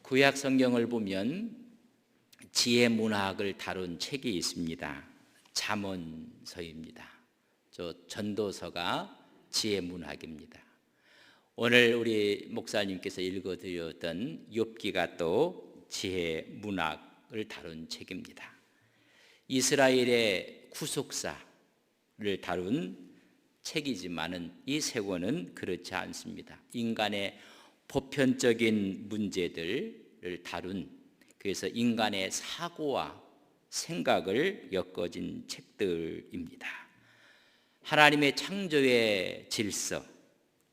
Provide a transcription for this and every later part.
구약 성경을 보면 지혜 문학을 다룬 책이 있습니다. 잠언서입니다. 저 전도서가 지혜 문학입니다. 오늘 우리 목사님께서 읽어드렸던 욥기가 또 지혜 문학을 다룬 책입니다. 이스라엘의 구속사를 다룬 책이지만은 이 세 권은 그렇지 않습니다. 인간의 보편적인 문제들을 다룬, 그래서 인간의 사고와 생각을 엮어진 책들입니다. 하나님의 창조의 질서,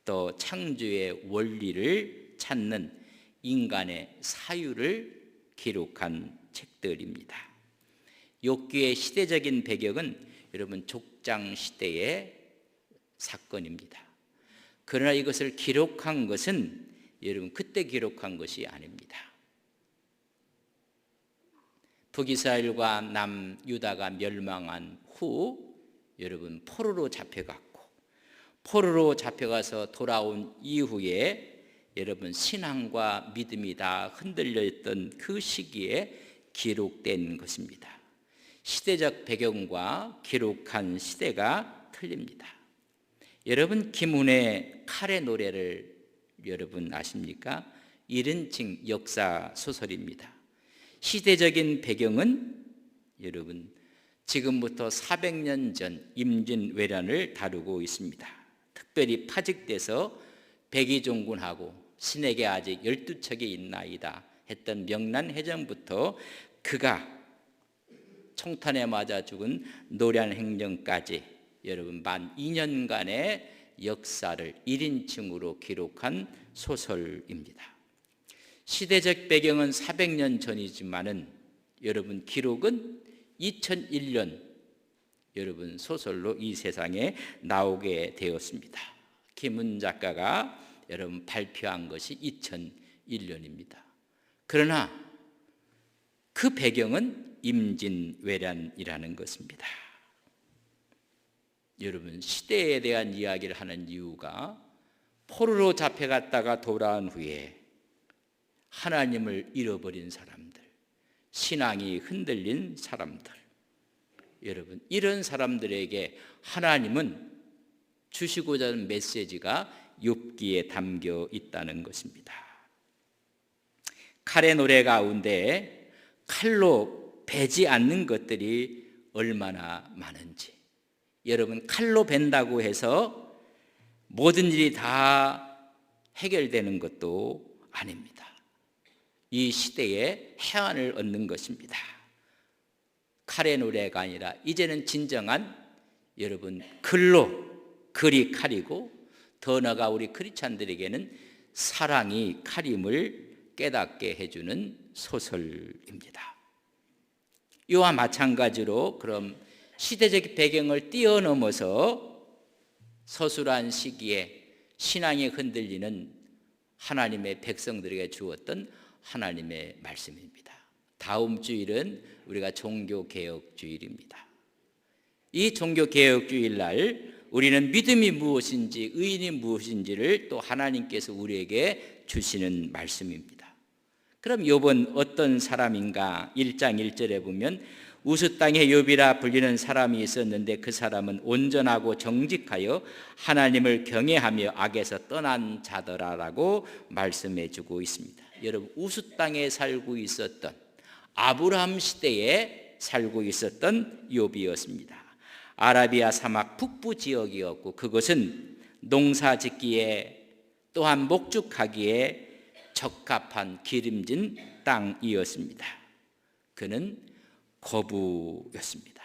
또 창조의 원리를 찾는 인간의 사유를 기록한 책들입니다. 욥기의 시대적인 배경은 여러분 족장 시대의 사건입니다. 그러나 이것을 기록한 것은 여러분 그때 기록한 것이 아닙니다. 북이스라엘과 남유다가 멸망한 후 여러분 포로로 잡혀갔고, 포로로 잡혀가서 돌아온 이후에 여러분 신앙과 믿음이 다 흔들려 있던 그 시기에 기록된 것입니다. 시대적 배경과 기록한 시대가 틀립니다. 여러분 김훈의 칼의 노래를 여러분 아십니까? 1인칭 역사 소설입니다. 시대적인 배경은 여러분 지금부터 400년 전 임진왜란을 다루고 있습니다. 특별히 파직돼서 백의종군하고 신에게 아직 12척이 있나이다 했던 명란해전부터 그가 총탄에 맞아 죽은 노량행정까지 여러분 만 2년간의 역사를 1인칭으로 기록한 소설입니다. 시대적 배경은 400년 전이지만은 여러분 기록은 2001년 여러분 소설로 이 세상에 나오게 되었습니다. 김훈 작가가 여러분 발표한 것이 2001년입니다. 그러나 그 배경은 임진왜란이라는 것입니다. 여러분 시대에 대한 이야기를 하는 이유가 포로로 잡혀갔다가 돌아온 후에 하나님을 잃어버린 사람들, 신앙이 흔들린 사람들, 여러분 이런 사람들에게 하나님은 주시고자 하는 메시지가 욥기에 담겨 있다는 것입니다. 칼의 노래 가운데 칼로 베지 않는 것들이 얼마나 많은지, 여러분 칼로 벤다고 해서 모든 일이 다 해결되는 것도 아닙니다. 이 시대에 해안을 얻는 것입니다. 칼의 노래가 아니라 이제는 진정한 여러분 글이 칼이고, 더 나아가 우리 크리스찬들에게는 사랑이 칼임을 깨닫게 해주는 소설입니다. 이와 마찬가지로 그럼 시대적 배경을 뛰어넘어서 서술한 시기에 신앙이 흔들리는 하나님의 백성들에게 주었던 하나님의 말씀입니다. 다음 주일은 우리가 종교개혁주일입니다. 이 종교개혁주일날 우리는 믿음이 무엇인지, 의인이 무엇인지를 또 하나님께서 우리에게 주시는 말씀입니다. 그럼 욥은 어떤 사람인가? 1장 1절에 보면 우스 땅에 욥이라 불리는 사람이 있었는데 그 사람은 온전하고 정직하여 하나님을 경외하며 악에서 떠난 자더라라고 말씀해 주고 있습니다. 여러분 우스 땅에 살고 있었던 아브라함 시대에 살고 있었던 욥이었습니다. 아라비아 사막 북부 지역이었고 그것은 농사 짓기에 또한 목축하기에 적합한 기름진 땅이었습니다. 그는 거부였습니다.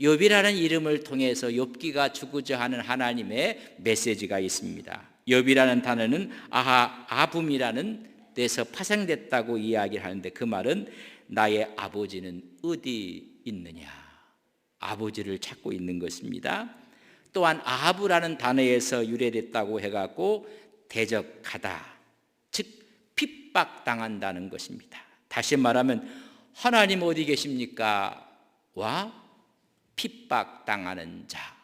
욥이라는 이름을 통해서 욥기가 주고자 하는 하나님의 메시지가 있습니다. 욥이라는 단어는 아붐이라는 데서 파생됐다고 이야기를 하는데 그 말은 나의 아버지는 어디 있느냐, 아버지를 찾고 있는 것입니다. 또한 아하브라는 단어에서 유래됐다고 해갖고 대적하다, 즉 핍박당한다는 것입니다. 다시 말하면 하나님 어디 계십니까? 와 핍박당하는 자.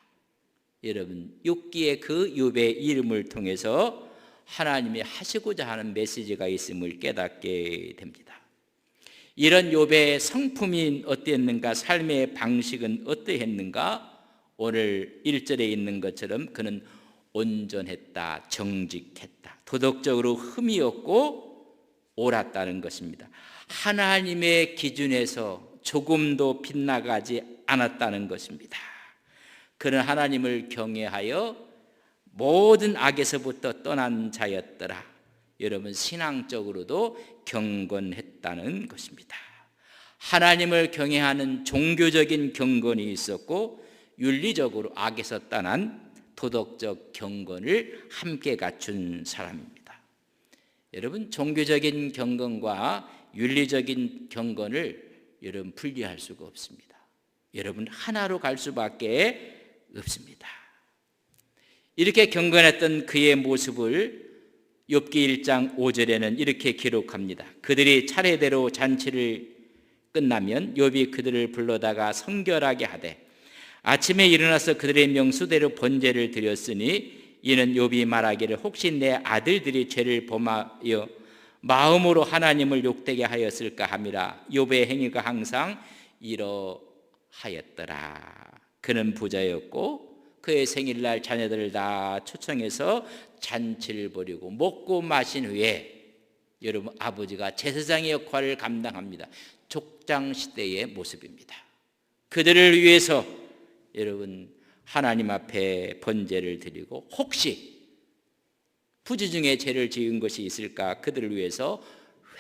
여러분 욥기의 그 욥의 이름을 통해서 하나님이 하시고자 하는 메시지가 있음을 깨닫게 됩니다. 이런 욥의 성품이 어땠는가, 삶의 방식은 어떠했는가? 오늘 1절에 있는 것처럼 그는 온전했다, 정직했다, 도덕적으로 흠이 없고 옳았다는 것입니다. 하나님의 기준에서 조금도 빗나가지 않았다는 것입니다. 그는 하나님을 경외하여 모든 악에서부터 떠난 자였더라. 여러분, 신앙적으로도 경건했다는 것입니다. 하나님을 경외하는 종교적인 경건이 있었고 윤리적으로 악에서 떠난 도덕적 경건을 함께 갖춘 사람입니다. 여러분, 종교적인 경건과 윤리적인 경건을 여러분 분리할 수가 없습니다. 여러분, 하나로 갈 수밖에 없습니다. 이렇게 경건했던 그의 모습을 욥기 1장 5절에는 이렇게 기록합니다. 그들이 차례대로 잔치를 끝나면 욥이 그들을 불러다가 성결하게 하되 아침에 일어나서 그들의 명수대로 번제를 드렸으니 이는 욥이 말하기를 혹시 내 아들들이 죄를 범하여 마음으로 하나님을 욕되게 하였을까 함이라. 욥의 행위가 항상 이러하였더라. 그는 부자였고 그의 생일날 자녀들을 다 초청해서 잔치를 벌이고 먹고 마신 후에 여러분, 아버지가 제사장의 역할을 감당합니다. 족장 시대의 모습입니다. 그들을 위해서 여러분 하나님 앞에 번제를 드리고 혹시 부지 중에 죄를 지은 것이 있을까 그들을 위해서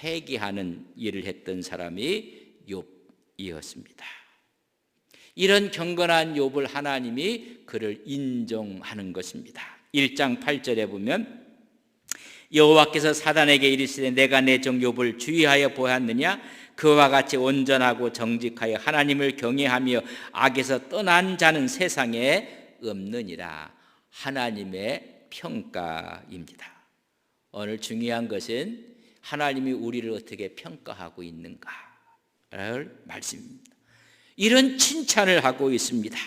회개하는 일을 했던 사람이 욥이었습니다. 이런 경건한 욥을 하나님이 그를 인정하는 것입니다. 1장 8절에 보면 여호와께서 사단에게 이르시되 내가 내 종 욥을 주의하여 보았느냐? 그와 같이 온전하고 정직하여 하나님을 경외하며 악에서 떠난 자는 세상에 없느니라. 하나님의 평가입니다. 오늘 중요한 것은 하나님이 우리를 어떻게 평가하고 있는가를 말씀입니다. 이런 칭찬을 하고 있습니다.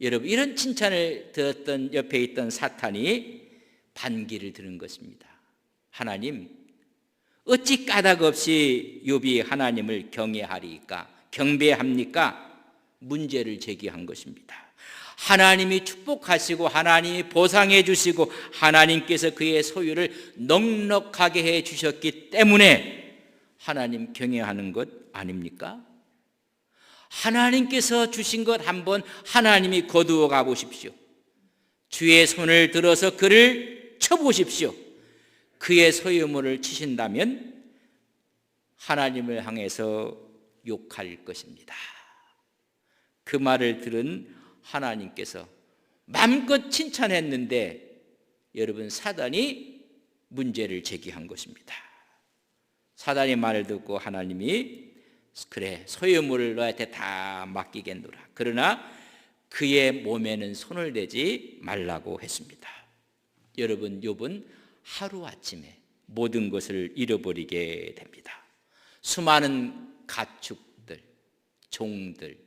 여러분, 이런 칭찬을 들었던 옆에 있던 사탄이 반기를 드는 것입니다. 하나님, 어찌 까닭 없이 욥이 하나님을 경외하리까? 경배합니까? 문제를 제기한 것입니다. 하나님이 축복하시고 하나님이 보상해 주시고 하나님께서 그의 소유를 넉넉하게 해 주셨기 때문에 하나님 경외하는 것 아닙니까? 하나님께서 주신 것 한번 하나님이 거두어 가보십시오. 주의 손을 들어서 그를 쳐보십시오. 그의 소유물을 치신다면 하나님을 향해서 욕할 것입니다. 그 말을 들은 하나님께서 마음껏 칭찬했는데 여러분, 사단이 문제를 제기한 것입니다. 사단의 말을 듣고 하나님이 그래, 소유물을 너한테 다 맡기겠노라. 그러나 그의 몸에는 손을 대지 말라고 했습니다. 여러분, 욥은 하루아침에 모든 것을 잃어버리게 됩니다. 수많은 가축들, 종들,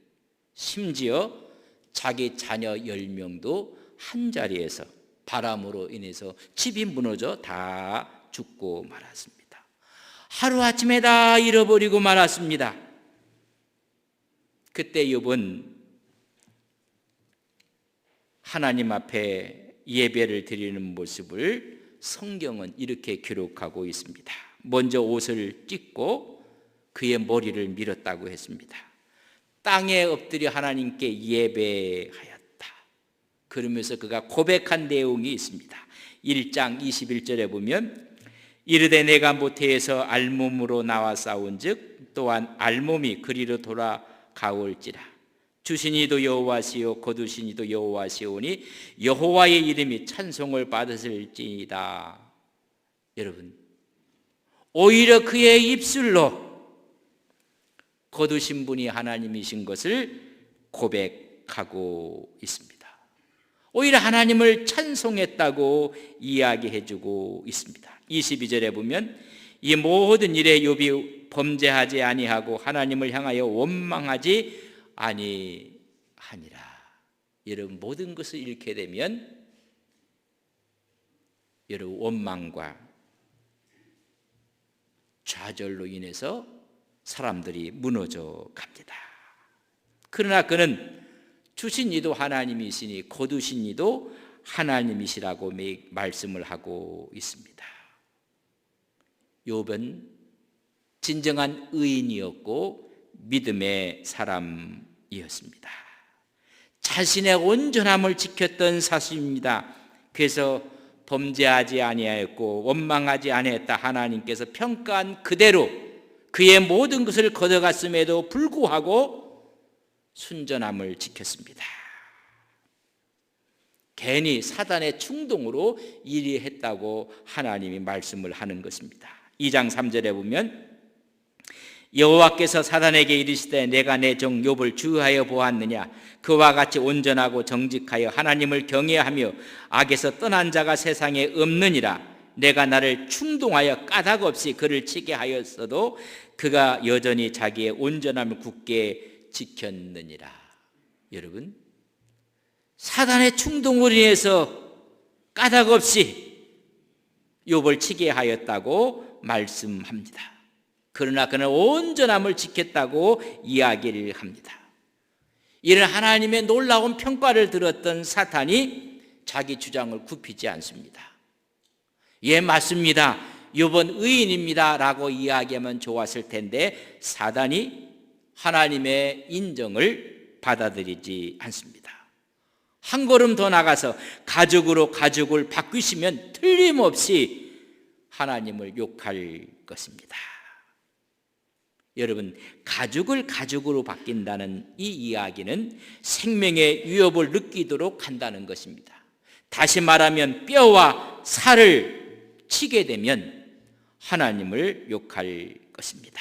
심지어 자기 자녀 10명도 한자리에서 바람으로 인해서 집이 무너져 다 죽고 말았습니다. 하루아침에 다 잃어버리고 말았습니다. 그때 욥은 하나님 앞에 예배를 드리는 모습을 성경은 이렇게 기록하고 있습니다. 먼저 옷을 찢고 그의 머리를 밀었다고 했습니다. 땅에 엎드려 하나님께 예배하였다. 그러면서 그가 고백한 내용이 있습니다. 1장 21절에 보면 이르되 내가 모태에서 알몸으로 나와 싸운즉 또한 알몸이 그리로 돌아가올지라. 주신이도 여호와시요 거두신이도 여호와시오니 여호와의 이름이 찬송을 받으실지이다. 여러분, 오히려 그의 입술로 거두신 분이 하나님이신 것을 고백하고 있습니다. 오히려 하나님을 찬송했다고 이야기해주고 있습니다. 22절에 보면 이 모든 일에 욥이 범죄하지 아니하고 하나님을 향하여 원망하지 아니하니라. 여러분, 모든 것을 잃게 되면 여러분 원망과 좌절로 인해서 사람들이 무너져 갑니다. 그러나 그는 주신 이도 하나님이시니 거두신 이도 하나님이시라고 말씀을 하고 있습니다. 욥은 진정한 의인이었고 믿음의 사람이었습니다. 자신의 온전함을 지켰던 사실입니다. 그래서 범죄하지 아니하였고 원망하지 아니했다 하나님께서 평가한 그대로 그의 모든 것을 걷어갔음에도 불구하고 순전함을 지켰습니다. 괜히 사단의 충동으로 일이 했다고 하나님이 말씀을 하는 것입니다. 2장 3절에 보면 여호와께서 사단에게 이르시되 내가 내 종 욥을 주의하여 보았느냐 그와 같이 온전하고 정직하여 하나님을 경외하며 악에서 떠난 자가 세상에 없느니라. 내가 나를 충동하여 까닭 없이 그를 치게 하였어도 그가 여전히 자기의 온전함을 굳게 지켰느니라. 여러분, 사단의 충동으로 인해서 까닭 없이 욥을 치게 하였다고 말씀합니다. 그러나 그는 온전함을 지켰다고 이야기를 합니다. 이런 하나님의 놀라운 평가를 들었던 사탄이 자기 주장을 굽히지 않습니다. 예, 맞습니다. 욥은 의인입니다 라고 이야기하면 좋았을 텐데 사단이 하나님의 인정을 받아들이지 않습니다. 한 걸음 더 나가서 가죽으로 가죽을 바꾸시면 틀림없이 하나님을 욕할 것입니다. 여러분, 가죽을 가죽으로 바뀐다는 이 이야기는 생명의 위협을 느끼도록 한다는 것입니다. 다시 말하면 뼈와 살을 치게 되면 하나님을 욕할 것입니다.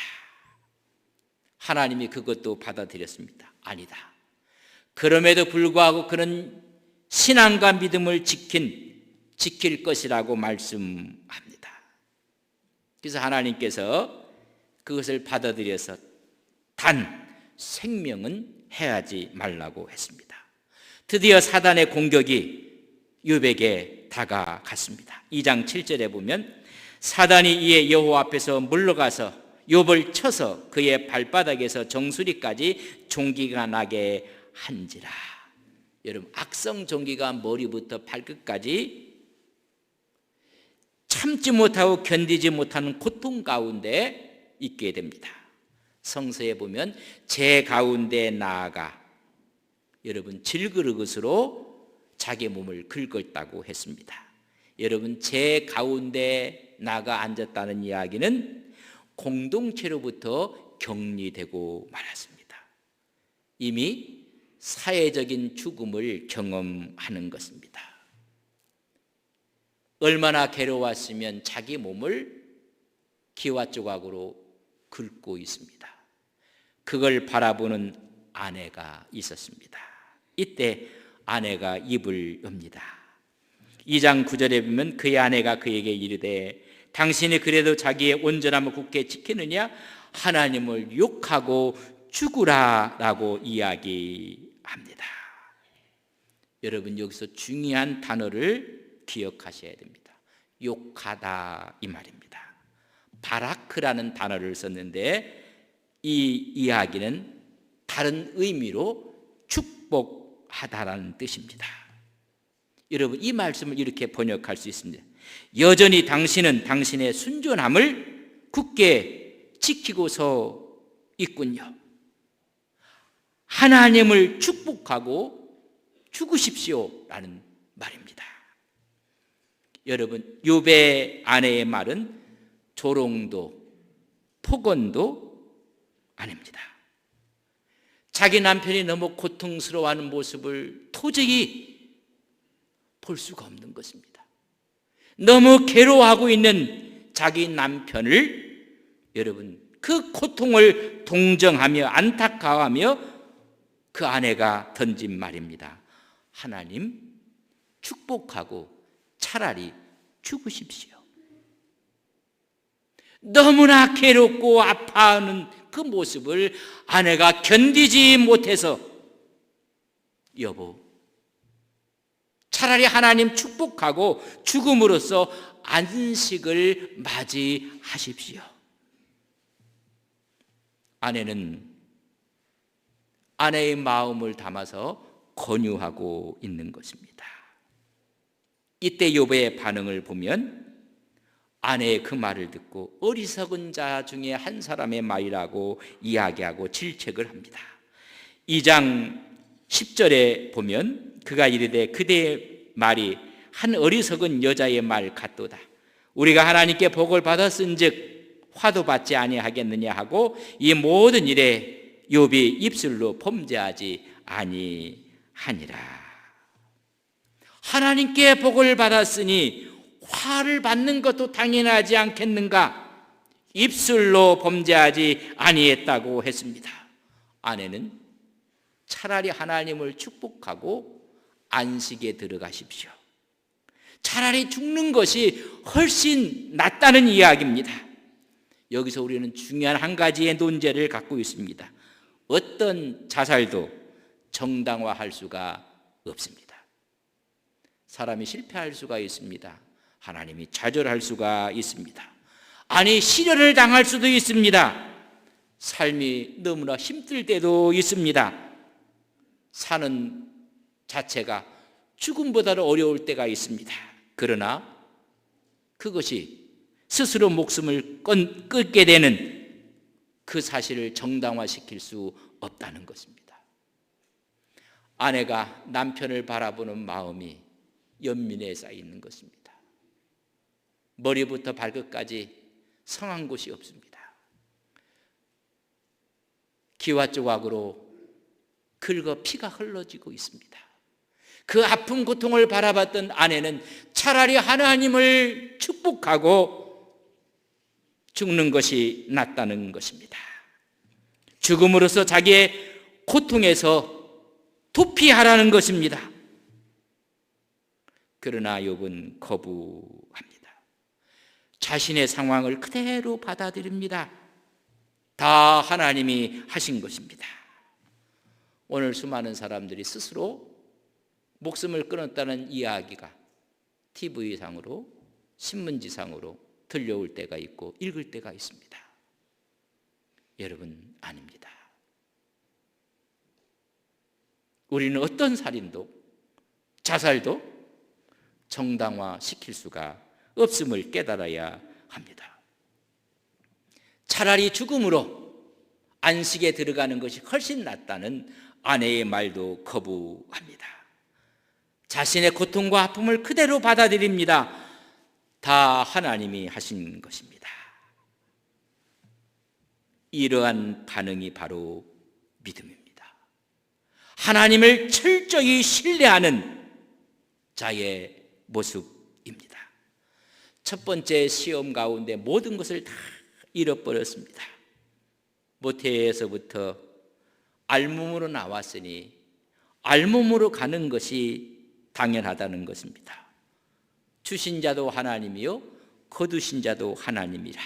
하나님이 그것도 받아들였습니다. 아니다. 그럼에도 불구하고 그는 신앙과 믿음을 지킬 것이라고 말씀합니다. 그래서 하나님께서 그것을 받아들여서 단 생명은 해하지 말라고 했습니다. 드디어 사단의 공격이 욥에게 다가갔습니다. 2장 7절에 보면 사단이 이에 여호와 앞에서 물러가서 욥을 쳐서 그의 발바닥에서 정수리까지 종기가 나게 한지라. 여러분, 악성 종기가 머리부터 발끝까지 참지 못하고 견디지 못하는 고통 가운데 있게 됩니다. 성서에 보면 제 가운데 나아가 여러분 질그릇으로 자기 몸을 긁었다고 했습니다. 여러분, 제 가운데 나가 앉았다는 이야기는 공동체로부터 격리되고 말았습니다. 이미 사회적인 죽음을 경험하는 것입니다. 얼마나 괴로웠으면 자기 몸을 기와 조각으로 긁고 있습니다. 그걸 바라보는 아내가 있었습니다. 이때 아내가 입을 엽니다. 2장 9절에 보면 그의 아내가 그에게 이르되 당신이 그래도 자기의 온전함을 굳게 지키느냐? 하나님을 욕하고 죽으라 라고 이야기합니다. 여러분, 여기서 중요한 단어를 기억하셔야 됩니다. 욕하다 이 말입니다. 바라크라는 단어를 썼는데 이 이야기는 다른 의미로 축복하다라는 뜻입니다. 여러분, 이 말씀을 이렇게 번역할 수 있습니다. 여전히 당신은 당신의 순전함을 굳게 지키고서 있군요. 하나님을 축복하고 죽으십시오 라는 말입니다. 여러분, 욥의 아내의 말은 조롱도 폭언도 아닙니다. 자기 남편이 너무 고통스러워하는 모습을 도저히 볼 수가 없는 것입니다. 너무 괴로워하고 있는 자기 남편을 여러분, 그 고통을 동정하며 안타까워하며 그 아내가 던진 말입니다. 하나님 축복하고 차라리 죽으십시오. 너무나 괴롭고 아파하는 그 모습을 아내가 견디지 못해서 여보 차라리 하나님 축복하고 죽음으로써 안식을 맞이하십시오. 아내는 아내의 마음을 담아서 권유하고 있는 것입니다. 이때 욥의 반응을 보면 아내의 그 말을 듣고 어리석은 자 중에 한 사람의 말이라고 이야기하고 질책을 합니다. 2장 10절에 보면 그가 이르되 그대의 말이 한 어리석은 여자의 말 같도다. 우리가 하나님께 복을 받았은즉 화도 받지 아니하겠느냐 하고 이 모든 일에 욥이 입술로 범죄하지 아니하니라. 하나님께 복을 받았으니 화를 받는 것도 당연하지 않겠는가? 입술로 범죄하지 아니했다고 했습니다. 아내는 차라리 하나님을 축복하고 안식에 들어가십시오. 차라리 죽는 것이 훨씬 낫다는 이야기입니다. 여기서 우리는 중요한 한 가지의 논제를 갖고 있습니다. 어떤 자살도 정당화할 수가 없습니다. 사람이 실패할 수가 있습니다. 하나님이 좌절할 수가 있습니다. 아니, 실현을 당할 수도 있습니다. 삶이 너무나 힘들 때도 있습니다. 사는 자체가 죽음보다도 어려울 때가 있습니다. 그러나 그것이 스스로 목숨을 끊게 되는 그 사실을 정당화시킬 수 없다는 것입니다. 아내가 남편을 바라보는 마음이 연민에 쌓여 있는 것입니다. 머리부터 발끝까지 성한 곳이 없습니다. 기와 조각으로 긁어 피가 흘러지고 있습니다. 그 아픈 고통을 바라봤던 아내는 차라리 하나님을 축복하고 죽는 것이 낫다는 것입니다. 죽음으로써 자기의 고통에서 도피하라는 것입니다. 그러나 욥은 거부합니다. 자신의 상황을 그대로 받아들입니다. 다 하나님이 하신 것입니다. 오늘 수많은 사람들이 스스로 목숨을 끊었다는 이야기가 TV상으로 신문지상으로 들려올 때가 있고 읽을 때가 있습니다. 여러분, 아닙니다. 우리는 어떤 살인도 자살도 정당화시킬 수가 없음을 깨달아야 합니다. 차라리 죽음으로 안식에 들어가는 것이 훨씬 낫다는 아내의 말도 거부합니다. 자신의 고통과 아픔을 그대로 받아들입니다. 다 하나님이 하신 것입니다. 이러한 반응이 바로 믿음입니다. 하나님을 철저히 신뢰하는 자의 모습입니다. 첫 번째 시험 가운데 모든 것을 다 잃어버렸습니다. 모태에서부터 알몸으로 나왔으니 알몸으로 가는 것이 당연하다는 것입니다. 주신 자도 하나님이요 거두신 자도 하나님이라.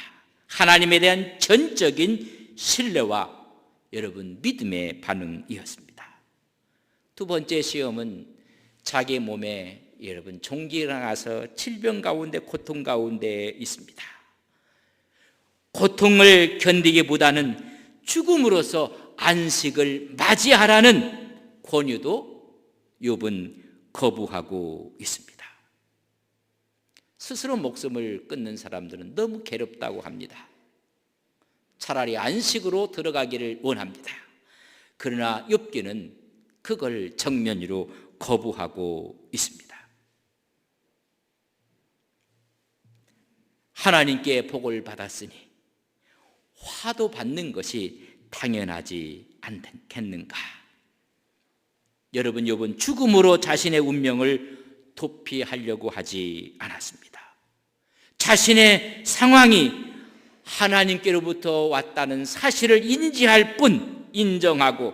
하나님에 대한 전적인 신뢰와 여러분 믿음의 반응이었습니다. 두 번째 시험은 자기 몸에 여러분 종기가 나서 질병 가운데 고통 가운데 있습니다. 고통을 견디기보다는 죽음으로써 안식을 맞이하라는 권유도 욥은 거부하고 있습니다. 스스로 목숨을 끊는 사람들은 너무 괴롭다고 합니다. 차라리 안식으로 들어가기를 원합니다. 그러나 욥기는 그걸 정면으로 거부하고 있습니다. 하나님께 복을 받았으니 화도 받는 것이 당연하지 않겠는가? 여러분, 욥은 죽음으로 자신의 운명을 도피하려고 하지 않았습니다. 자신의 상황이 하나님께로부터 왔다는 사실을 인지할 뿐 인정하고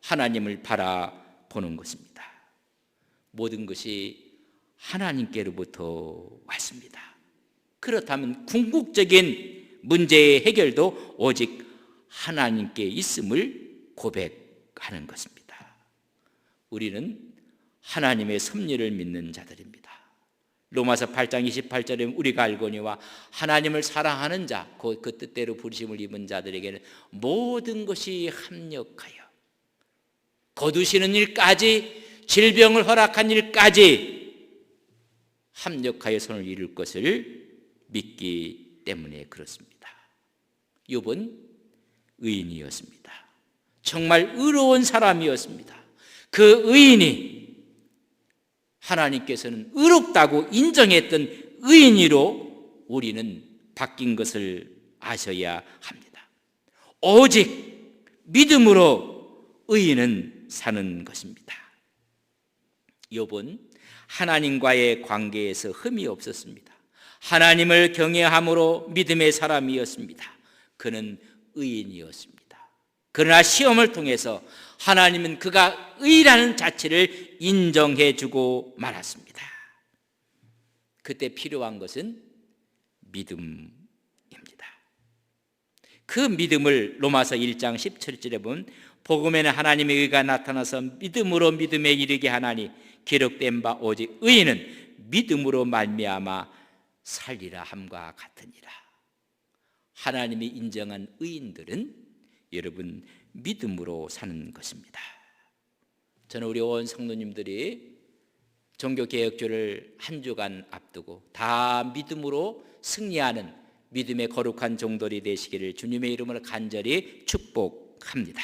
하나님을 바라보는 것입니다. 모든 것이 하나님께로부터 왔습니다. 그렇다면 궁극적인 문제의 해결도 오직 하나님께 있음을 고백하는 것입니다. 우리는 하나님의 섭리를 믿는 자들입니다. 로마서 8장 28절에 우리가 알거니와 하나님을 사랑하는 자, 그 뜻대로 부르심을 입은 자들에게는 모든 것이 합력하여 거두시는 일까지, 질병을 허락한 일까지 합력하여 선을 이룰 것을 믿기 때문에 그렇습니다. 욥은 의인이었습니다. 정말 의로운 사람이었습니다. 그 의인이 하나님께서는 의롭다고 인정했던 의인으로 우리는 바뀐 것을 아셔야 합니다. 오직 믿음으로 의인은 사는 것입니다. 욥은 하나님과의 관계에서 흠이 없었습니다. 하나님을 경외함으로 믿음의 사람이었습니다. 그는 의인이었습니다. 그러나 시험을 통해서 하나님은 그가 의라는 자체를 인정해 주고 말았습니다. 그때 필요한 것은 믿음입니다. 그 믿음을 로마서 1장 17절에 보면 복음에는 하나님의 의가 나타나서 믿음으로 믿음에 이르게 하나니 기록된 바 오직 의인은 믿음으로 말미암아 살리라 함과 같으니라. 하나님이 인정한 의인들은 여러분 믿음으로 사는 것입니다. 저는 우리 온 성도님들이 종교개혁주를 한 주간 앞두고 다 믿음으로 승리하는 믿음의 거룩한 종들이 되시기를 주님의 이름으로 간절히 축복합니다.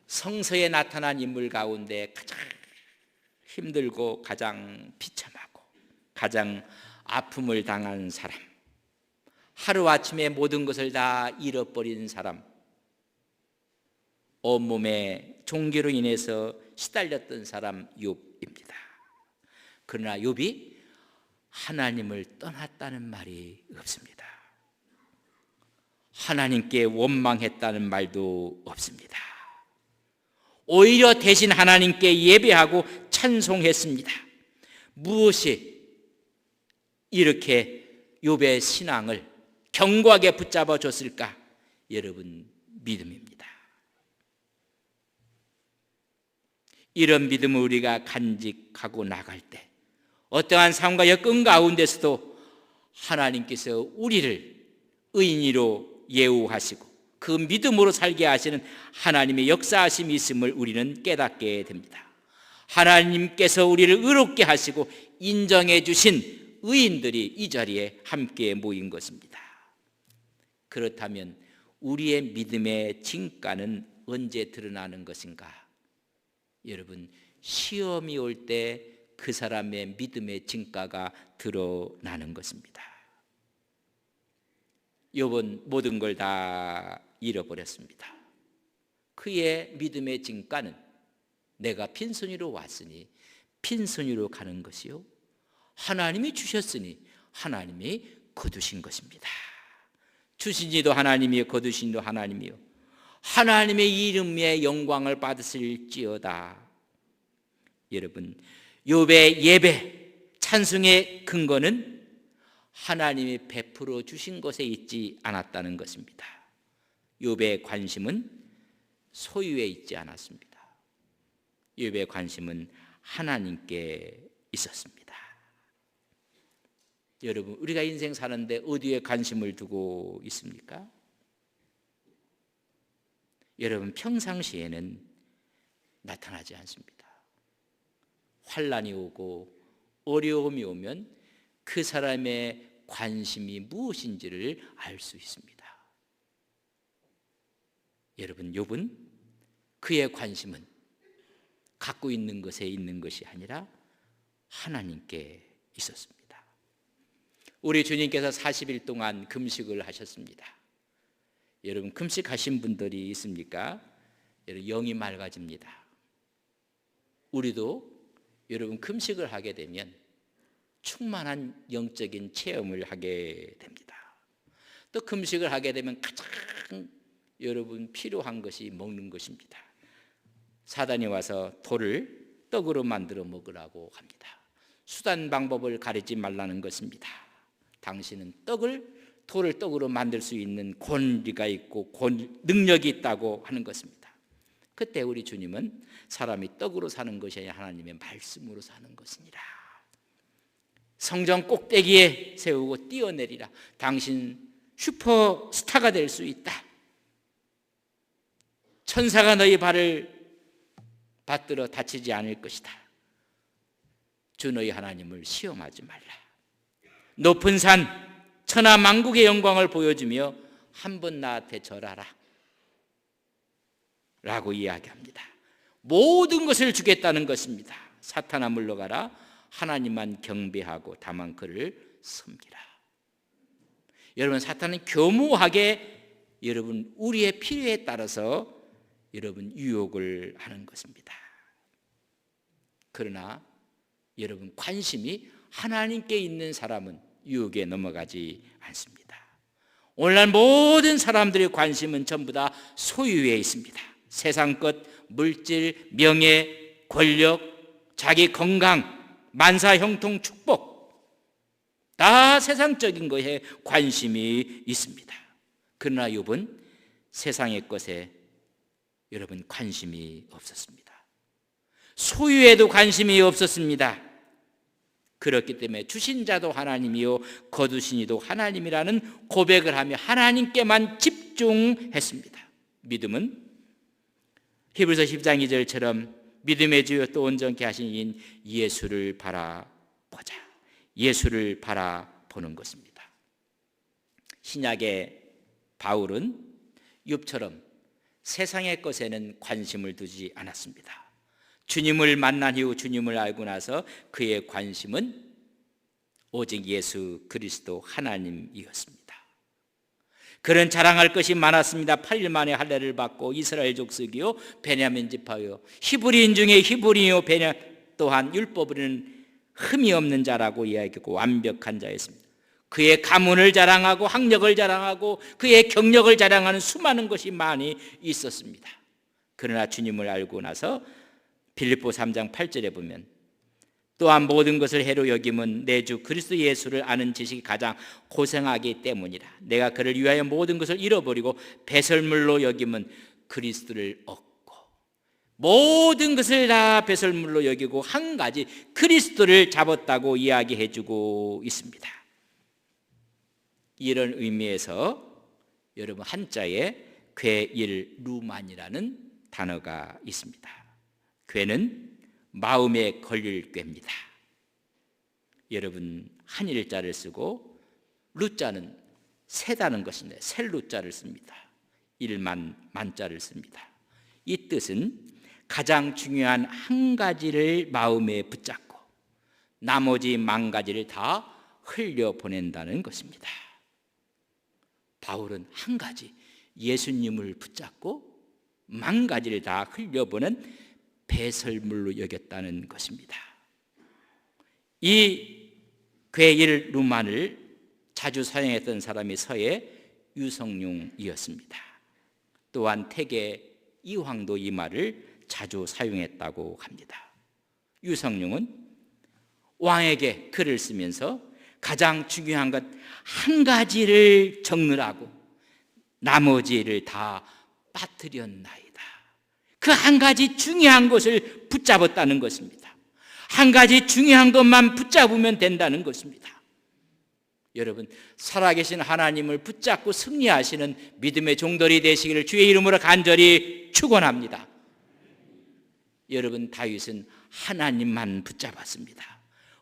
성서에 나타난 인물 가운데 가장 힘들고 가장 비참하고 가장 아픔을 당한 사람, 하루아침에 모든 것을 다 잃어버린 사람, 온몸에 종기로 인해서 시달렸던 사람 욥입니다. 그러나 욥이 하나님을 떠났다는 말이 없습니다. 하나님께 원망했다는 말도 없습니다. 오히려 대신 하나님께 예배하고 찬송했습니다. 무엇이 이렇게 욥의 신앙을 견고하게 붙잡아 줬을까? 여러분, 믿음입니다. 이런 믿음을 우리가 간직하고 나갈 때 어떠한 삶과 여건 가운데서도 하나님께서 우리를 의인으로 예우하시고 그 믿음으로 살게 하시는 하나님의 역사하심이 있음을 우리는 깨닫게 됩니다. 하나님께서 우리를 의롭게 하시고 인정해 주신 의인들이 이 자리에 함께 모인 것입니다. 그렇다면 우리의 믿음의 진가는 언제 드러나는 것인가? 여러분, 시험이 올 때 그 사람의 믿음의 진가가 드러나는 것입니다. 욥은 모든 걸 다 잃어버렸습니다. 그의 믿음의 진가는 내가 빈손으로 왔으니 빈손으로 가는 것이요, 하나님이 주셨으니 하나님이 거두신 것입니다. 주신 이도 하나님이요 거두신 이도 하나님이요 하나님의 이름의 영광을 받으실지어다. 여러분, 욥의 예배, 찬송의 근거는 하나님이 베풀어 주신 것에 있지 않았다는 것입니다. 욥의 관심은 소유에 있지 않았습니다. 욥의 관심은 하나님께 있었습니다. 여러분, 우리가 인생 사는데 어디에 관심을 두고 있습니까? 여러분, 평상시에는 나타나지 않습니다. 환난이 오고 어려움이 오면 그 사람의 관심이 무엇인지를 알 수 있습니다. 여러분, 욥은 그의 관심은 갖고 있는 것에 있는 것이 아니라 하나님께 있었습니다. 우리 주님께서 40일 동안 금식을 하셨습니다. 여러분, 금식하신 분들이 있습니까? 여러분, 영이 맑아집니다. 우리도 여러분 금식을 하게 되면 충만한 영적인 체험을 하게 됩니다. 또 금식을 하게 되면 가장 여러분 필요한 것이 먹는 것입니다. 사단이 와서 돌을 떡으로 만들어 먹으라고 합니다. 수단 방법을 가리지 말라는 것입니다. 당신은 돌을 떡으로 만들 수 있는 권리가 있고 능력이 있다고 하는 것입니다. 그때 우리 주님은 사람이 떡으로 사는 것이 아니라 하나님의 말씀으로 사는 것이니라. 성전 꼭대기에 세우고 뛰어내리라. 당신 슈퍼스타가 될 수 있다. 천사가 너희 발을 받들어 다치지 않을 것이다. 주 너희 하나님을 시험하지 말라. 높은 산 천하 만국의 영광을 보여주며 한 번 나한테 절하라 라고 이야기합니다. 모든 것을 주겠다는 것입니다. 사탄아 물러가라. 하나님만 경배하고 다만 그를 섬기라. 여러분, 사탄은 교묘하게 여러분 우리의 필요에 따라서 여러분 유혹을 하는 것입니다. 그러나 여러분 관심이 하나님께 있는 사람은 유혹에 넘어가지 않습니다. 오늘날 모든 사람들의 관심은 전부 다 소유에 있습니다. 세상 것, 물질, 명예, 권력, 자기 건강, 만사 형통, 축복, 다 세상적인 것에 관심이 있습니다. 그러나 욥은 세상의 것에 여러분 관심이 없었습니다. 소유에도 관심이 없었습니다. 그렇기 때문에 주신 자도 하나님이요 거두신 이도 하나님이라는 고백을 하며 하나님께만 집중했습니다. 믿음은 히브리서 10장 2절처럼 믿음의 주요 또 온전케 하신 이인 예수를 바라보자. 예수를 바라보는 것입니다. 신약의 바울은 욥처럼 세상의 것에는 관심을 두지 않았습니다. 주님을 만난 이후 주님을 알고 나서 그의 관심은 오직 예수 그리스도 하나님이었습니다. 그는 자랑할 것이 많았습니다. 8일 만에 할례를 받고 이스라엘 족속이요 베냐민 지파요 히브리인 중에 히브리요 베냐 또한 율법으로는 흠이 없는 자라고 이야기하고 완벽한 자였습니다. 그의 가문을 자랑하고 학력을 자랑하고 그의 경력을 자랑하는 수많은 것이 많이 있었습니다. 그러나 주님을 알고 나서 빌립보 3장 8절에 보면 또한 모든 것을 해로 여김은 내 주 그리스도 예수를 아는 지식이 가장 고생하기 때문이라. 내가 그를 위하여 모든 것을 잃어버리고 배설물로 여김은 그리스도를 얻고, 모든 것을 다 배설물로 여기고 한 가지 그리스도를 잡았다고 이야기해 주고 있습니다. 이런 의미에서 여러분 한자에 괴일루만이라는 단어가 있습니다. 괴는 마음에 걸릴 꾀입니다. 여러분 한일자를 쓰고 루자는 세다는 것인데 셀루자를 씁니다. 일만 만자를 씁니다. 이 뜻은 가장 중요한 한 가지를 마음에 붙잡고 나머지 만 가지를 다 흘려보낸다는 것입니다. 바울은 한 가지 예수님을 붙잡고 만 가지를 다 흘려보낸 배설물로 여겼다는 것입니다. 이 괴일루만을 자주 사용했던 사람이 서예 유성룡이었습니다. 또한 태계 이황도 이 말을 자주 사용했다고 합니다. 유성룡은 왕에게 글을 쓰면서 가장 중요한 것 한 가지를 적느라고 나머지를 다 빠뜨렸나이다. 그 한 가지 중요한 것을 붙잡았다는 것입니다. 한 가지 중요한 것만 붙잡으면 된다는 것입니다. 여러분 살아계신 하나님을 붙잡고 승리하시는 믿음의 종들이 되시기를 주의 이름으로 간절히 축원합니다. 여러분 다윗은 하나님만 붙잡았습니다.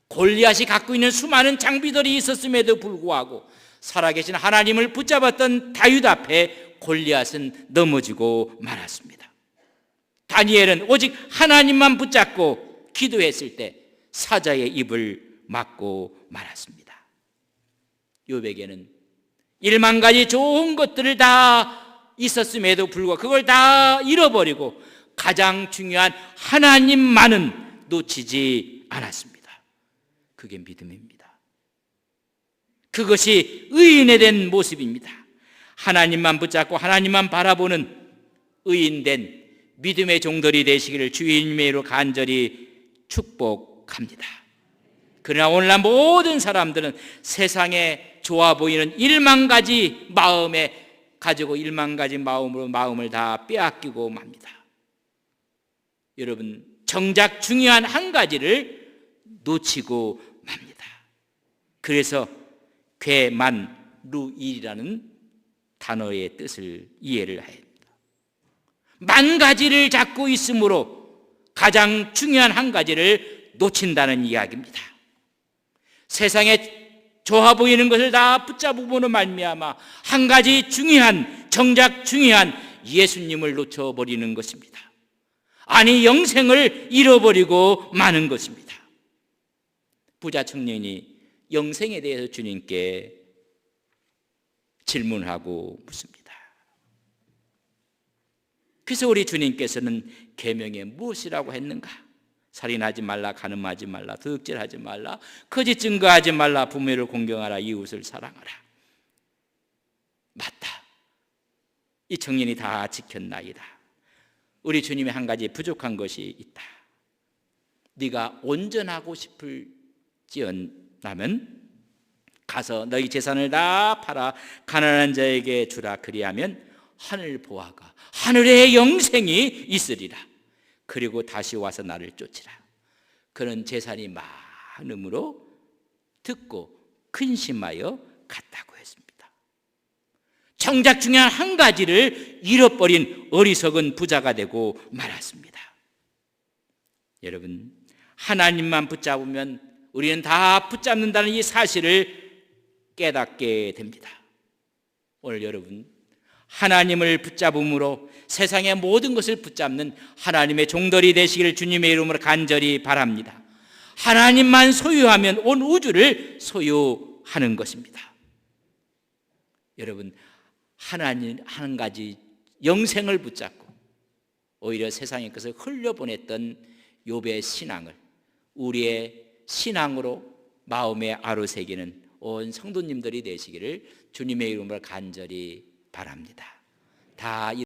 골리앗이 갖고 있는 수많은 장비들이 있었음에도 불구하고 살아계신 하나님을 붙잡았던 다윗 앞에 골리앗은 넘어지고 말았습니다. 다니엘은 오직 하나님만 붙잡고 기도했을 때 사자의 입을 막고 말았습니다. 욥에게는 1만 가지 좋은 것들을 다 있었음에도 불구하고 그걸 다 잃어버리고 가장 중요한 하나님만은 놓치지 않았습니다. 그게 믿음입니다. 그것이 의인에 된 모습입니다. 하나님만 붙잡고 하나님만 바라보는 의인된 믿음의 종들이 되시기를 주님의 이름으로 간절히 축복합니다. 그러나 오늘날 모든 사람들은 세상에 좋아 보이는 1만 가지 마음에 가지고 1만 가지 마음으로 마음을 다 빼앗기고 맙니다. 여러분, 정작 중요한 한 가지를 놓치고 맙니다. 그래서 괴만루일이라는 단어의 뜻을 이해를 해야 합니다. 만 가지를 잡고 있으므로 가장 중요한 한 가지를 놓친다는 이야기입니다. 세상에 좋아 보이는 것을 다 붙잡음으로 말미암아 한 가지 중요한, 정작 중요한 예수님을 놓쳐버리는 것입니다. 아니, 영생을 잃어버리고 마는 것입니다. 부자 청년이 영생에 대해서 주님께 질문하고 묻습니다. 그래서 우리 주님께서는 계명에 무엇이라고 했는가? 살인하지 말라, 간음하지 말라, 도둑질하지 말라, 거짓 증거하지 말라, 부모를 공경하라, 이웃을 사랑하라. 맞다. 이 청년이 다 지켰나이다. 우리 주님이 한 가지 부족한 것이 있다. 네가 온전하고 싶을지언다면 가서 너희 재산을 다 팔아 가난한 자에게 주라. 그리하면 하늘 보아가 하늘의 영생이 있으리라. 그리고 다시 와서 나를 쫓으라. 그는 재산이 많음으로 듣고 근심하여 갔다고 했습니다. 정작 중요한 한 가지를 잃어버린 어리석은 부자가 되고 말았습니다. 여러분, 하나님만 붙잡으면 우리는 다 붙잡는다는 이 사실을 깨닫게 됩니다. 오늘 여러분, 하나님을 붙잡음으로 세상의 모든 것을 붙잡는 하나님의 종들이 되시기를 주님의 이름으로 간절히 바랍니다. 하나님만 소유하면 온 우주를 소유하는 것입니다. 여러분, 하나님 한 가지 영생을 붙잡고 오히려 세상의 것을 흘려보냈던 욥의 신앙을 우리의 신앙으로 마음에 아로새기는 온 성도님들이 되시기를 주님의 이름으로 간절히 바랍니다. 다